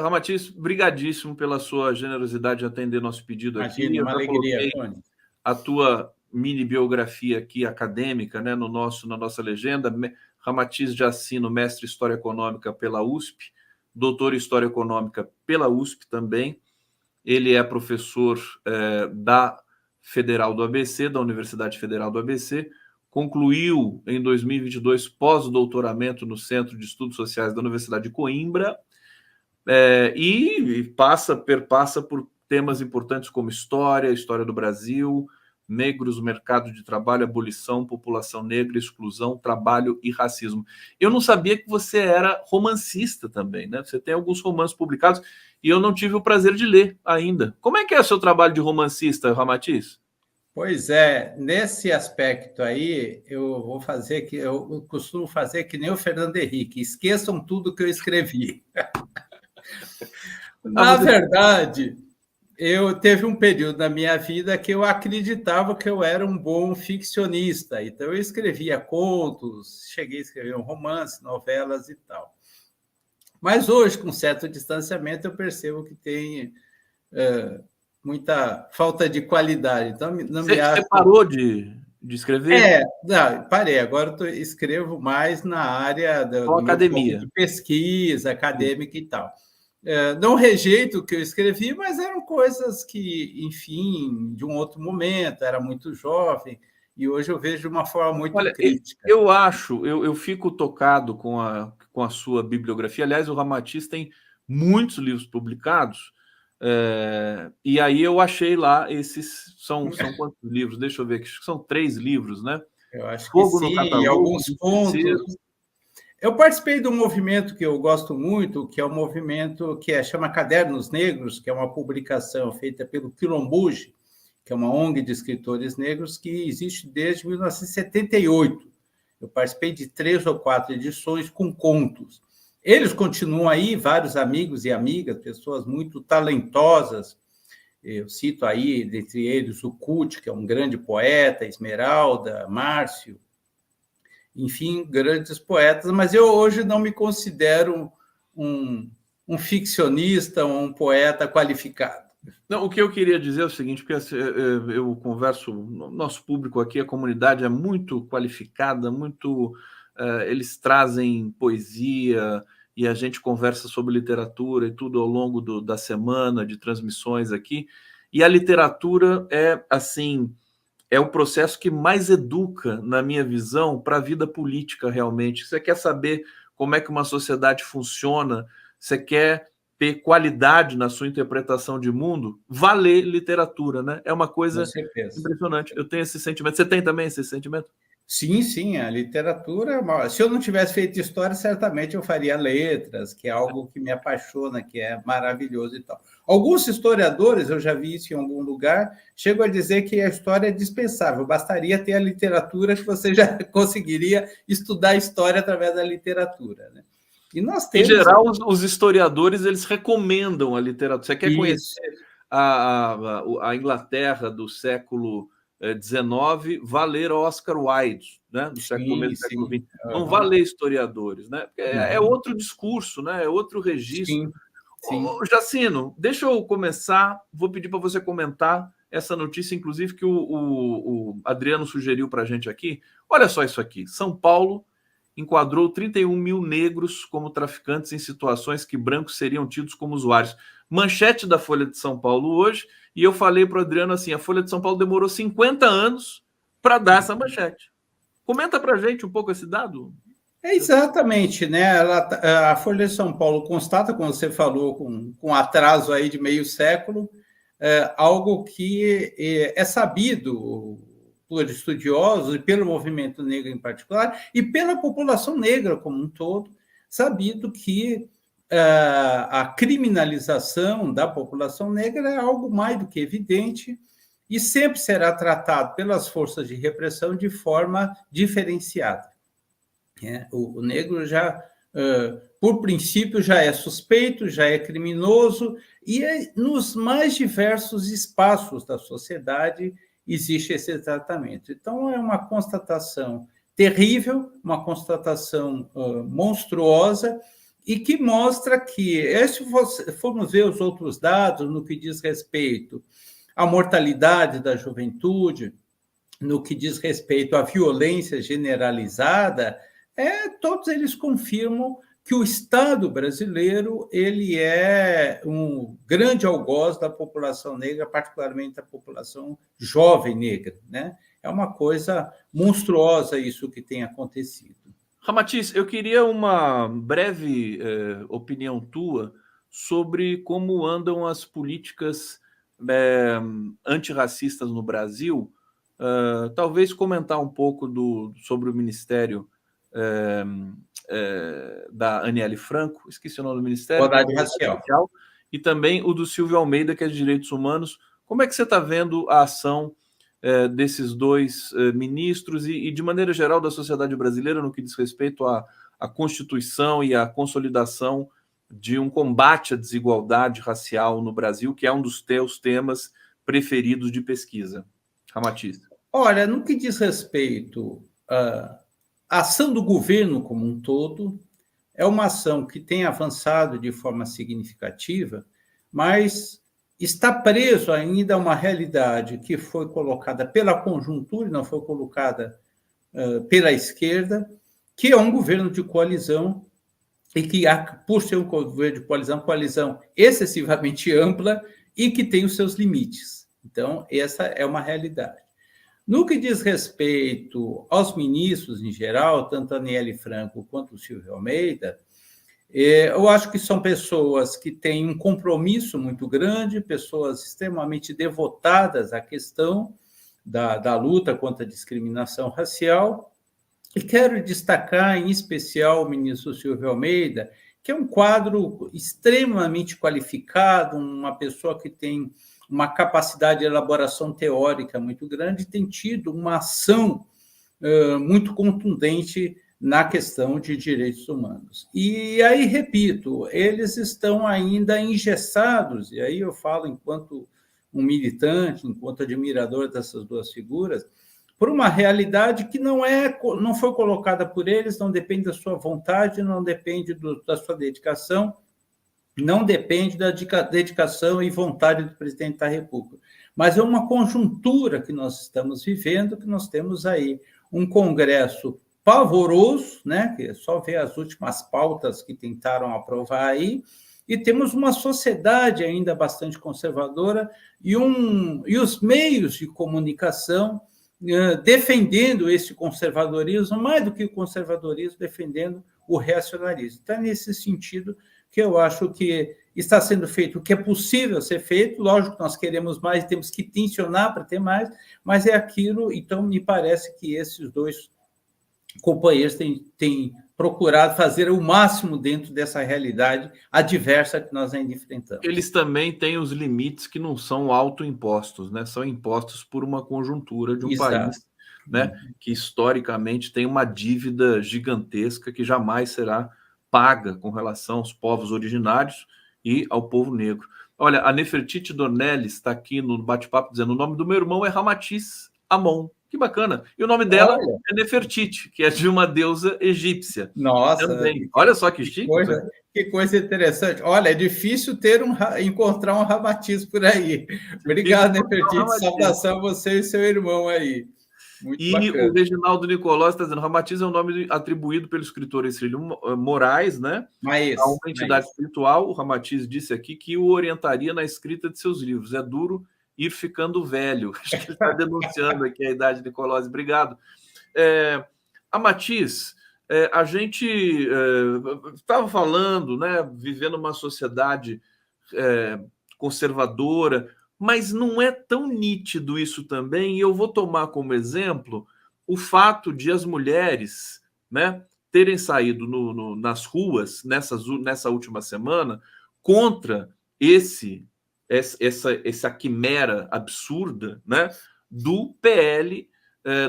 Ramatiz, brigadíssimo pela sua generosidade de atender nosso pedido aqui. Imagina, uma alegria, Tony. A tua mini biografia aqui acadêmica, né, na nossa legenda. Ramatiz Jacino, mestre em História Econômica pela USP, doutor em História Econômica pela USP também. Ele é professor da Federal do ABC, da Universidade Federal do ABC, concluiu em 2022 pós-doutoramento no Centro de Estudos Sociais da Universidade de Coimbra, e perpassa por temas importantes como história do Brasil, negros, mercado de trabalho, abolição, população negra, exclusão, trabalho e racismo. Eu não sabia que você era romancista também, né? Você tem alguns romances publicados e eu não tive o prazer de ler ainda. Como é que é o seu trabalho de romancista, Ramatiz? Pois é, nesse aspecto aí, eu costumo fazer que nem o Fernando Henrique, esqueçam tudo que eu escrevi. Na verdade, teve um período na minha vida que eu acreditava que eu era um bom ficcionista, então eu escrevia contos, cheguei a escrever um romance, novelas e tal. Mas hoje, com certo distanciamento, eu percebo que tem muita falta de qualidade. Então, Você parou de escrever? Não, parei. Agora eu escrevo mais na área academia, de pesquisa acadêmica e tal. Não rejeito o que eu escrevi, mas eram coisas que, enfim, de um outro momento, era muito jovem, e hoje eu vejo de uma forma muito crítica. Eu fico tocado com a sua bibliografia. Aliás, o Ramatiz tem muitos livros publicados, e aí eu achei lá são quantos livros? Deixa eu ver aqui, são 3 livros, né? Eu acho Fogo que sim, no Catálogo, e alguns pontos. Eu participei de um movimento que eu gosto muito, que é um movimento que chama Cadernos Negros, que é uma publicação feita pelo Quilombuge, que é uma ONG de escritores negros que existe desde 1978. Eu participei de 3 ou 4 edições com contos. Eles continuam aí, vários amigos e amigas, pessoas muito talentosas. Eu cito aí, dentre eles, o Kut, que é um grande poeta, Esmeralda, Márcio, enfim, grandes poetas, mas eu hoje não me considero um ficcionista, um poeta qualificado. Não, o que eu queria dizer é o seguinte, porque eu converso, nosso público aqui, a comunidade é muito qualificada, eles trazem poesia e a gente conversa sobre literatura e tudo ao longo da semana de transmissões aqui, e a literatura é o processo que mais educa, na minha visão, para a vida política realmente. Você quer saber como é que uma sociedade funciona, você quer ter qualidade na sua interpretação de mundo, vá ler literatura, né? É uma coisa impressionante. Eu tenho esse sentimento. Você tem também esse sentimento? Sim, sim, a literatura. Se eu não tivesse feito história, certamente eu faria letras, que é algo que me apaixona, que é maravilhoso e tal. Alguns historiadores, eu já vi isso em algum lugar, chegam a dizer que a história é dispensável, bastaria ter a literatura que você já conseguiria estudar a história através da literatura, né? E nós temos... Em geral, os historiadores eles recomendam a literatura. Você quer conhecer a Inglaterra do século XIX, vá ler Oscar Wilde, né? Do século XX. Não vá ler historiadores, né? É outro discurso, né? É outro registro. Sim. Jacino, deixa eu começar. Vou pedir para você comentar essa notícia, inclusive, que o Adriano sugeriu para a gente aqui. Olha só isso aqui. São Paulo enquadrou 31 mil negros como traficantes em situações que brancos seriam tidos como usuários. Manchete da Folha de São Paulo hoje, e eu falei para o Adriano assim, a Folha de São Paulo demorou 50 anos para dar essa manchete. Comenta para a gente um pouco esse dado. Exatamente, né? A Folha de São Paulo constata, como você falou, com atraso aí de meio século, algo que é sabido por estudiosos e pelo movimento negro em particular, e pela população negra como um todo, sabido que a criminalização da população negra é algo mais do que evidente e sempre será tratado pelas forças de repressão de forma diferenciada. O negro já, por princípio, já é suspeito, já é criminoso, e nos mais diversos espaços da sociedade existe esse tratamento. Então, é uma constatação terrível, uma constatação monstruosa, e que mostra que, se formos ver os outros dados no que diz respeito à mortalidade da juventude, no que diz respeito à violência generalizada, todos eles confirmam que o Estado brasileiro ele é um grande algoz da população negra, particularmente da população jovem negra, né? É uma coisa monstruosa isso que tem acontecido. Ramatiz, eu queria uma breve opinião tua sobre como andam as políticas antirracistas no Brasil. Talvez comentar um pouco sobre o Ministério da Aniele Franco, esqueci o nome do Ministério. Igualdade racial. E também o do Silvio Almeida, que é de Direitos Humanos. Como é que você está vendo a ação desses dois ministros e, de maneira geral, da sociedade brasileira no que diz respeito à Constituição e à consolidação de um combate à desigualdade racial no Brasil, que é um dos teus temas preferidos de pesquisa? Ramatiz. Olha, no que diz respeito à ação do governo como um todo, é uma ação que tem avançado de forma significativa, mas está preso ainda a uma realidade que foi colocada pela conjuntura, não foi colocada pela esquerda, que é um governo de coalizão e que, por ser um governo de coalizão excessivamente ampla e que tem os seus limites. Então, essa é uma realidade. No que diz respeito aos ministros em geral, tanto a Aniele Franco quanto o Silvio Almeida, eu acho que são pessoas que têm um compromisso muito grande, pessoas extremamente devotadas à questão da luta contra a discriminação racial. E quero destacar, em especial, o ministro Silvio Almeida, que é um quadro extremamente qualificado, uma pessoa que tem uma capacidade de elaboração teórica muito grande, tem tido uma ação muito contundente na questão de direitos humanos. E aí, repito, eles estão ainda engessados, e aí eu falo enquanto um militante, enquanto admirador dessas duas figuras, por uma realidade que não foi colocada por eles, não depende da sua vontade, não depende da sua dedicação, não depende da dedicação e vontade do presidente da República. Mas é uma conjuntura que nós estamos vivendo, que nós temos aí um Congresso pavoroso, né? Que é só ver as últimas pautas que tentaram aprovar aí, e temos uma sociedade ainda bastante conservadora e os meios de comunicação defendendo esse conservadorismo, mais do que o conservadorismo, defendendo o reacionarismo. Então, é nesse sentido que eu acho que está sendo feito o que é possível ser feito. Lógico que nós queremos mais, temos que tensionar para ter mais, mas é aquilo. Então, me parece que esses dois companheiros têm procurado fazer o máximo dentro dessa realidade adversa que nós ainda enfrentamos. Eles também têm os limites que não são autoimpostos, né? São impostos por uma conjuntura de um país, né? Que historicamente tem uma dívida gigantesca que jamais será paga com relação aos povos originários e ao povo negro. Olha, a Nefertiti Dornelles está aqui no bate-papo dizendo: o nome do meu irmão é Ramatiz Amon. Que bacana. E o nome dela é Nefertiti, que é de uma deusa egípcia. Nossa! Também. Olha só que chique. Que coisa interessante. Olha, é difícil encontrar um Ramatiz por aí. Obrigado, Nefertiti. Saudação a você e seu irmão aí. Muito bacana. O Reginaldo Nicolós está dizendo: Ramatiz é um nome atribuído pelo escritor Hercílio Moraes, né? A uma entidade espiritual. O Ramatiz disse aqui que o orientaria na escrita de seus livros. É duro ir ficando velho. Acho que ele está denunciando aqui a idade de Nicolós. Obrigado. Ramatiz, a gente estava falando, né, vivendo uma sociedade conservadora, mas não é tão nítido isso também, e eu vou tomar como exemplo o fato de as mulheres, né, terem saído nas ruas nessa última semana contra essa quimera absurda, né, do PL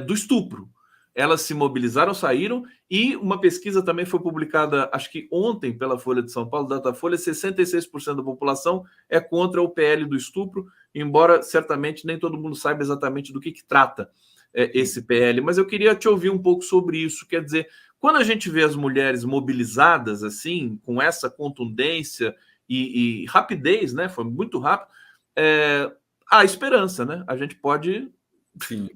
do estupro. Elas se mobilizaram, saíram, e uma pesquisa também foi publicada, acho que ontem, pela Folha de São Paulo, Datafolha: 66% da população é contra o PL do estupro, embora certamente nem todo mundo saiba exatamente do que trata esse PL. Mas eu queria te ouvir um pouco sobre isso. Quer dizer, quando a gente vê as mulheres mobilizadas assim, com essa contundência e rapidez, né? Foi muito rápido. Há esperança, né? A gente pode Sim.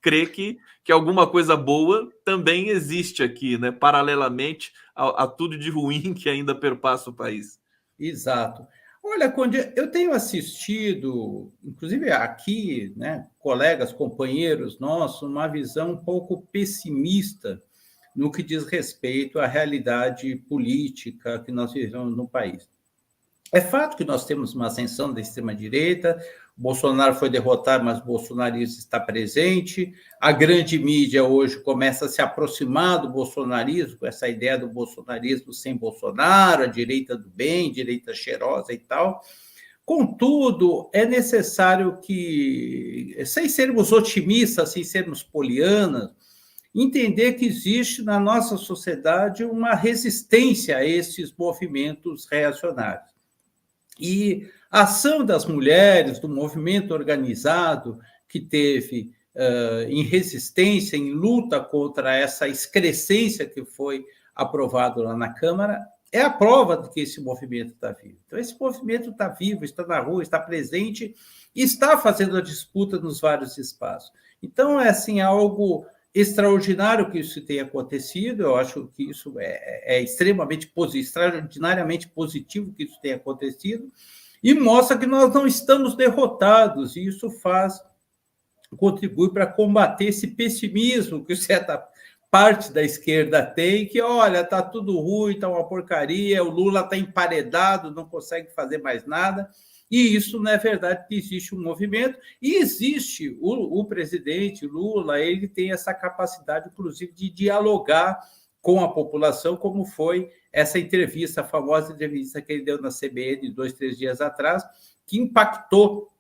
crer que alguma coisa boa também existe aqui, né? Paralelamente a tudo de ruim que ainda perpassa o país. Exato. Olha, Conde, eu tenho assistido, inclusive aqui, né, colegas, companheiros nossos, uma visão um pouco pessimista no que diz respeito à realidade política que nós vivemos no país. É fato que nós temos uma ascensão da extrema-direita, Bolsonaro foi derrotado, mas o bolsonarismo está presente, a grande mídia hoje começa a se aproximar do bolsonarismo, com essa ideia do bolsonarismo sem Bolsonaro, a direita do bem, direita cheirosa e tal. Contudo, é necessário que, sem sermos otimistas, sem sermos polianas, entender que existe na nossa sociedade uma resistência a esses movimentos reacionários. E a ação das mulheres, do movimento organizado que teve em resistência, em luta contra essa excrescência que foi aprovado lá na Câmara, é a prova de que esse movimento está vivo. Então, esse movimento está vivo, está na rua, está presente e está fazendo a disputa nos vários espaços. Então, é assim, algo extraordinário que isso tenha acontecido, eu acho que isso é extremamente extraordinariamente positivo que isso tenha acontecido, e mostra que nós não estamos derrotados, e isso contribui para combater esse pessimismo que certa parte da esquerda tem, que, olha, está tudo ruim, está uma porcaria, o Lula está emparedado, não consegue fazer mais nada. E isso não é verdade, que existe um movimento, e existe o presidente Lula, ele tem essa capacidade, inclusive, de dialogar com a população, como foi essa entrevista, a famosa entrevista que ele deu na CBN 2, 3 dias atrás, que impactou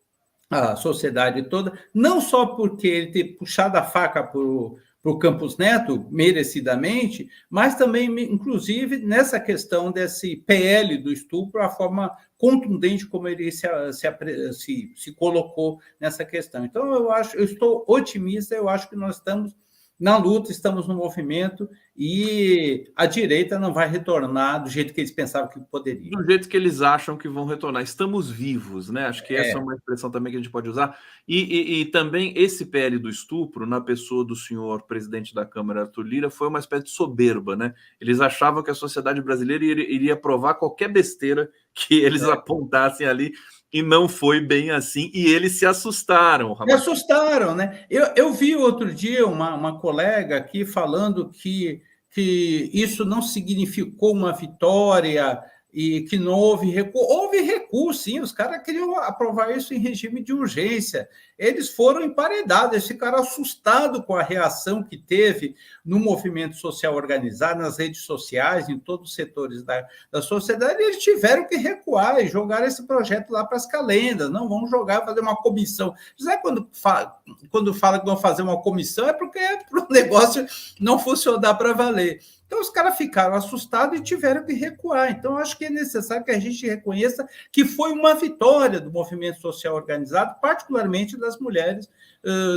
a sociedade toda, não só porque ele ter puxado a faca para o Campos Neto, merecidamente, mas também, inclusive, nessa questão desse PL do estupro, a forma contundente como ele se colocou nessa questão. Então, eu estou otimista, eu acho que nós estamos na luta, estamos no movimento, e a direita não vai retornar do jeito que eles pensavam que poderia. Do jeito que eles acham que vão retornar. Estamos vivos, né? Acho que essa é uma expressão também que a gente pode usar. E também esse PL do estupro, na pessoa do senhor presidente da Câmara, Arthur Lira, foi uma espécie de soberba, né? Eles achavam que a sociedade brasileira iria aprovar qualquer besteira que eles apontassem ali, e não foi bem assim, e eles se assustaram. Se assustaram, né? Eu vi outro dia uma colega aqui falando que isso não significou uma vitória e que não houve recurso. Houve recurso, sim, os caras queriam aprovar isso em regime de urgência. Eles foram emparedados, eles ficaram assustados com a reação que teve no movimento social organizado, nas redes sociais, em todos os setores da sociedade, e eles tiveram que recuar e jogar esse projeto lá para as calendas. Não vão jogar, fazer uma comissão. Sabe quando fala que vão fazer uma comissão, é porque o negócio não funcionar para valer. Então, os caras ficaram assustados e tiveram que recuar. Então, acho que é necessário que a gente reconheça que foi uma vitória do movimento social organizado, particularmente das mulheres,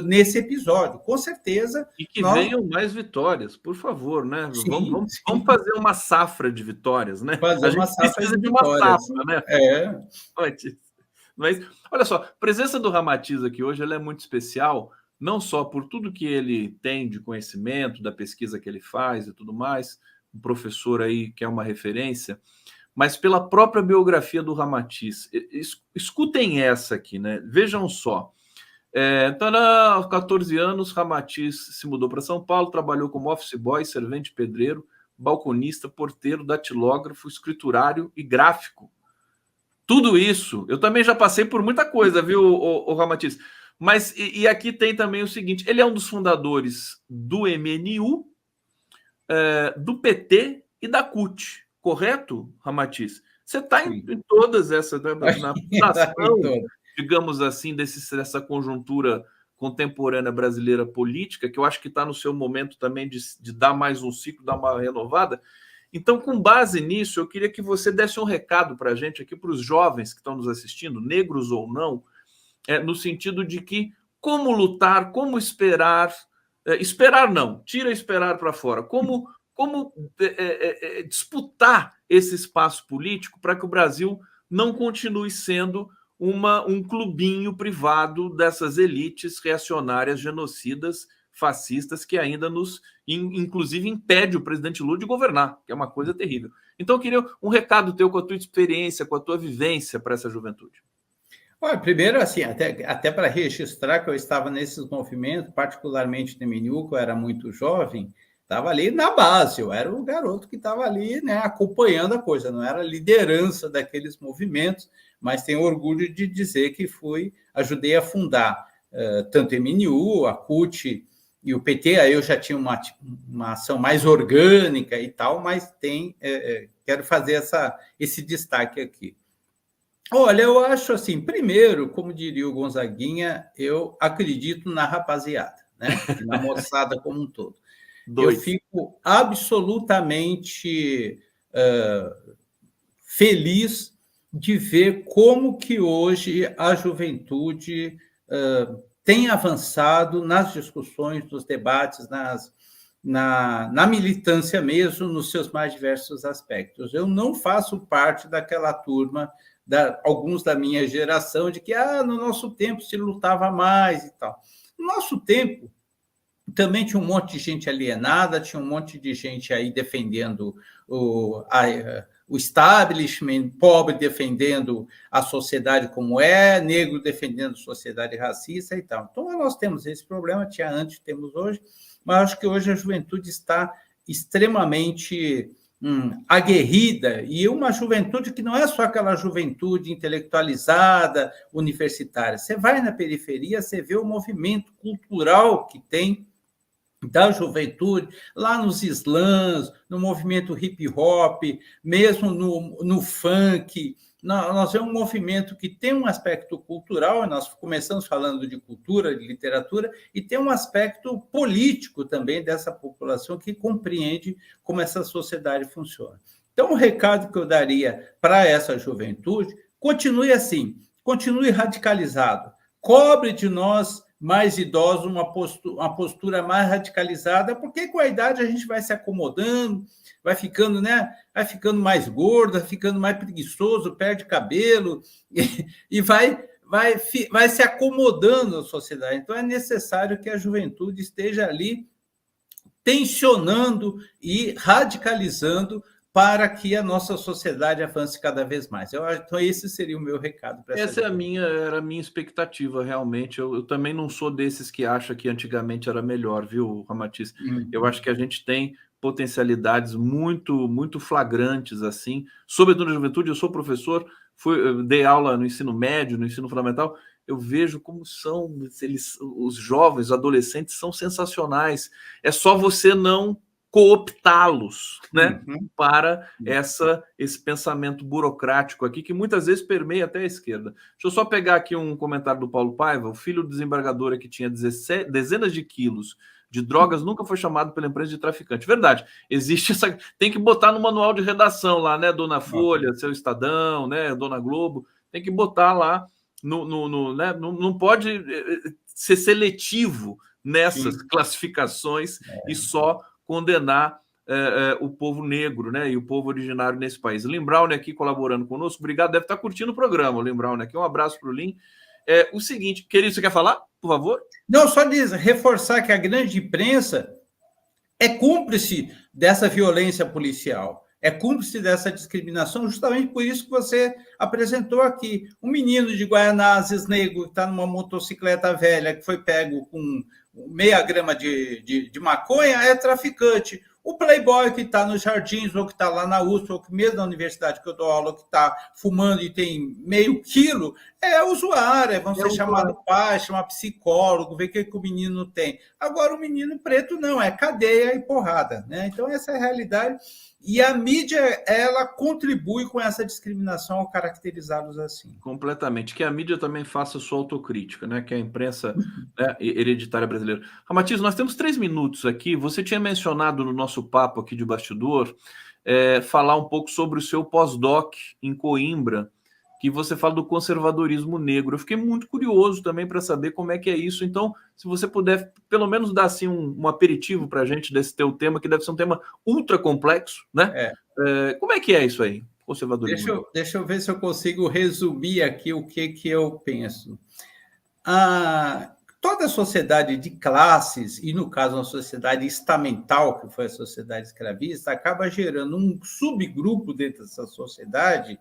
nesse episódio. Com certeza. E que venham mais vitórias, por favor, né? Sim, vamos fazer uma safra de vitórias, né? Fazer uma safra de vitórias. Safra, né? Mas, olha só, a presença do Ramatiz aqui hoje ela é muito especial, não só por tudo que ele tem de conhecimento, da pesquisa que ele faz e tudo mais, um professor aí que é uma referência, mas pela própria biografia do Ramatiz. Escutem essa aqui, né? Vejam só. Aos 14 anos, Ramatiz se mudou para São Paulo, trabalhou como office boy, servente pedreiro, balconista, porteiro, datilógrafo, escriturário e gráfico. Tudo isso, eu também já passei por muita coisa, viu, o Ramatiz? Mas, e aqui tem também o seguinte, ele é um dos fundadores do MNU, do PT e da CUT, correto, Ramatiz? Você está em todas essas, né, na fundação, digamos assim, dessa conjuntura contemporânea brasileira política, que eu acho que está no seu momento também de dar mais um ciclo, dar uma renovada. Então, com base nisso, eu queria que você desse um recado para a gente aqui, para os jovens que estão nos assistindo, negros ou não, no sentido de que como lutar, como esperar, esperar não, tira esperar para fora, como como disputar esse espaço político para que o Brasil não continue sendo um clubinho privado dessas elites reacionárias, genocidas, fascistas, que ainda inclusive, impede o presidente Lula de governar, que é uma coisa terrível. Então, eu queria um recado teu com a tua experiência, com a tua vivência para essa juventude. Olha, primeiro, assim, até para registrar que eu estava nesses movimentos, particularmente no MNU, que eu era muito jovem, estava ali na base, eu era o garoto que estava ali, né, acompanhando a coisa, não era a liderança daqueles movimentos, mas tenho orgulho de dizer que ajudei a fundar tanto o MNU, a CUT e o PT. Aí eu já tinha uma ação mais orgânica e tal, mas quero fazer esse destaque aqui. Olha, eu acho assim, primeiro, como diria o Gonzaguinha, eu acredito na rapaziada, né? Na moçada como um todo. Eu fico absolutamente feliz de ver como que hoje a juventude tem avançado nas discussões, nos debates, na militância mesmo, nos seus mais diversos aspectos. Eu não faço parte daquela turma, alguns da minha geração, de que no nosso tempo se lutava mais e tal. No nosso tempo, também tinha um monte de gente alienada, tinha um monte de gente aí defendendo o establishment, pobre defendendo a sociedade como negro defendendo a sociedade racista e tal. Então, nós temos esse problema, tinha antes, temos hoje, mas acho que hoje a juventude está extremamente aguerrida, e uma juventude que não é só aquela juventude intelectualizada, universitária. Você vai na periferia, você vê o movimento cultural que tem da juventude, lá nos slams, no movimento hip-hop, mesmo no funk. Nós vemos um movimento que tem um aspecto cultural, nós começamos falando de cultura, de literatura, e tem um aspecto político também dessa população que compreende como essa sociedade funciona. Então, o recado que eu daria para essa juventude, continue assim, continue radicalizado, cobre de nós mais idosos uma postura mais radicalizada, porque com a idade a gente vai se acomodando, vai ficando, né? Vai ficando mais gordo, vai ficando mais preguiçoso, perde cabelo e vai se acomodando à sociedade. Então é necessário que a juventude esteja ali tensionando e radicalizando para que a nossa sociedade avance cada vez mais. Então, esse seria o meu recado. Essa era a minha expectativa, realmente. Eu também não sou desses que acha que antigamente era melhor, viu, Ramatiz? Eu acho que a gente tem potencialidades muito, muito flagrantes, assim. Sobretudo na juventude, eu sou professor, dei aula no ensino médio, no ensino fundamental. Eu vejo como são os jovens, os adolescentes são sensacionais. É só você não cooptá-los, né, para esse pensamento burocrático aqui, que muitas vezes permeia até a esquerda. Deixa eu só pegar aqui um comentário do Paulo Paiva. O filho do desembargador que tinha dezenas de quilos de drogas nunca foi chamado pela empresa de traficante. Verdade, existe essa... Tem que botar no manual de redação lá, né, Dona Folha, Seu Estadão, né, Dona Globo, tem que botar lá, né, não pode ser seletivo nessas classificações e só condenar o povo negro, né, e o povo originário nesse país. Lin Brown aqui colaborando conosco, obrigado, deve estar curtindo o programa, o Lin Brown aqui, um abraço para o Lin. O seguinte, querido, você quer falar, por favor? Não, só reforçar que a grande imprensa é cúmplice dessa violência policial, é cúmplice dessa discriminação, justamente por isso que você apresentou aqui. Um menino de Guaianazes, negro, que está numa motocicleta velha, que foi pego com meia grama de maconha, é traficante. O playboy que está nos jardins, ou que está lá na USP, ou que mesmo na universidade que eu dou aula, que está fumando e tem meio quilo, é usuário, vão ser chamados pai, chamar psicólogo, ver o que o menino tem. Agora, o menino preto não, é cadeia e porrada, né? Então, essa é a realidade. E a mídia, ela contribui com essa discriminação ao caracterizá-los assim. Completamente. Que a mídia também faça sua autocrítica, né? Que a imprensa, né, hereditária brasileira. Ramatiz, nós temos 3 minutos aqui. Você tinha mencionado no nosso papo aqui de bastidor falar um pouco sobre o seu pós-doc em Coimbra, que você fala do conservadorismo negro. Eu fiquei muito curioso também para saber como é que é isso. Então, se você puder, pelo menos, dar assim, um aperitivo para a gente desse teu tema, que deve ser um tema ultra complexo, né? Como é que é isso aí, conservadorismo? Deixa eu ver se eu consigo resumir aqui o que eu penso. Toda a sociedade de classes, e no caso a sociedade estamental, que foi a sociedade escravista, acaba gerando um subgrupo dentro dessa sociedade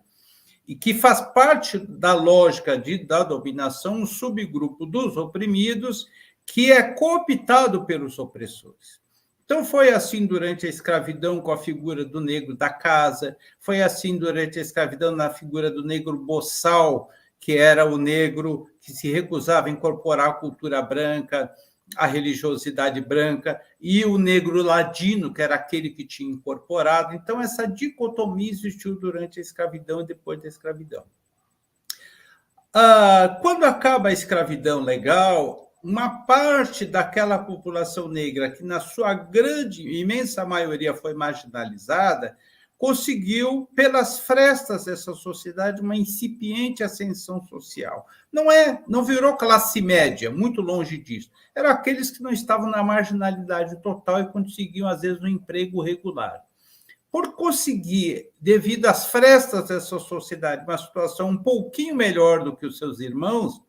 e que faz parte da lógica da dominação, um subgrupo dos oprimidos que é cooptado pelos opressores. Então, foi assim durante a escravidão com a figura do negro da casa, foi assim durante a escravidão na figura do negro boçal, que era o negro que se recusava a incorporar a cultura branca, a religiosidade branca, e o negro ladino, que era aquele que tinha incorporado. Então, essa dicotomia existiu durante a escravidão e depois da escravidão. Quando acaba a escravidão legal, uma parte daquela população negra, que na sua imensa maioria foi marginalizada, conseguiu, pelas frestas dessa sociedade, uma incipiente ascensão social. Não virou classe média, muito longe disso. Eram aqueles que não estavam na marginalidade total e conseguiam, às vezes, um emprego regular. Por conseguir, devido às frestas dessa sociedade, uma situação um pouquinho melhor do que os seus irmãos,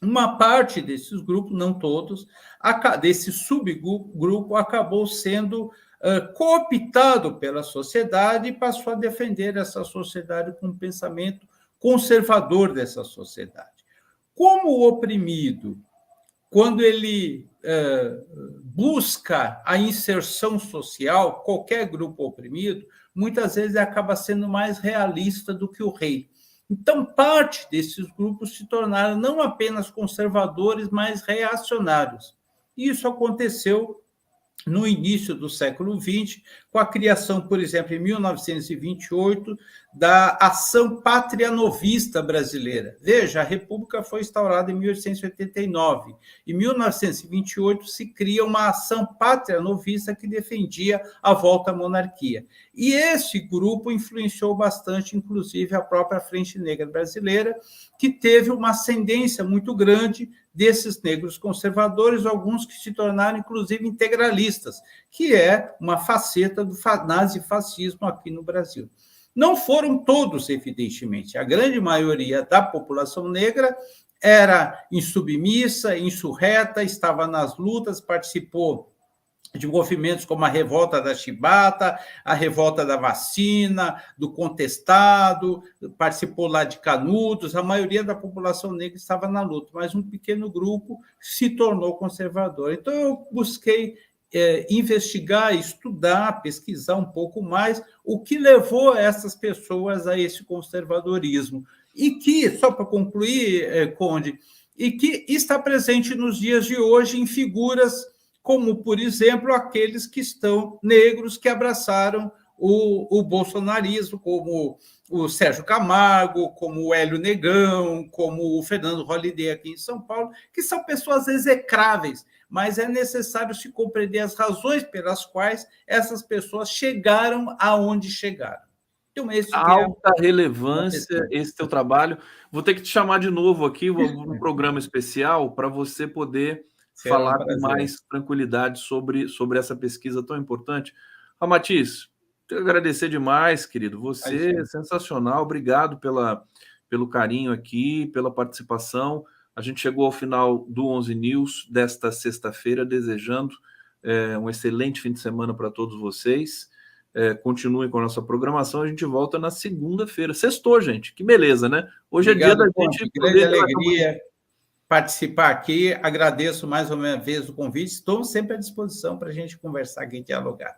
uma parte desses grupos, não todos, desse subgrupo, acabou sendo cooptado pela sociedade e passou a defender essa sociedade com um pensamento conservador dessa sociedade. Como o oprimido, quando ele busca a inserção social, qualquer grupo oprimido, muitas vezes acaba sendo mais realista do que o rei. Então, parte desses grupos se tornaram não apenas conservadores, mas reacionários. Isso aconteceu no início do século XX, com a criação, por exemplo, em 1928, da Ação Pátria Novista Brasileira. Veja, a República foi instaurada em 1889. Em 1928, se cria uma Ação Pátria Novista que defendia a volta à monarquia. E esse grupo influenciou bastante, inclusive, a própria Frente Negra Brasileira, que teve uma ascendência muito grande desses negros conservadores, alguns que se tornaram, inclusive, integralistas, que é uma faceta do nazifascismo aqui no Brasil. Não foram todos, evidentemente. A grande maioria da população negra era insubmissa, insurreta, estava nas lutas, participou de movimentos como a revolta da chibata, a revolta da vacina, do contestado, participou lá de Canudos, a maioria da população negra estava na luta, mas um pequeno grupo se tornou conservador. Então, eu busquei investigar, estudar, pesquisar um pouco mais o que levou essas pessoas a esse conservadorismo. E que, só para concluir, Conde, e que está presente nos dias de hoje em figuras como, por exemplo, aqueles que estão negros, que abraçaram o bolsonarismo, como o Sérgio Camargo, como o Hélio Negão, como o Fernando Holliday aqui em São Paulo, que são pessoas execráveis, mas é necessário se compreender as razões pelas quais essas pessoas chegaram aonde chegaram. Então, alta relevância esse teu trabalho. Vou ter que te chamar de novo aqui no programa especial para você poder falar com mais tranquilidade sobre essa pesquisa tão importante. Ramatiz, quero agradecer demais, querido. Você é sensacional. Obrigado pelo carinho aqui, pela participação. A gente chegou ao final do 11 News desta sexta-feira, desejando um excelente fim de semana para todos vocês. Continuem com a nossa programação. A gente volta na segunda-feira. Sextou, gente. Que beleza, né? Hoje é dia da gente... Grande alegria participar aqui. Agradeço mais uma vez o convite. Estou sempre à disposição para a gente conversar aqui e dialogar.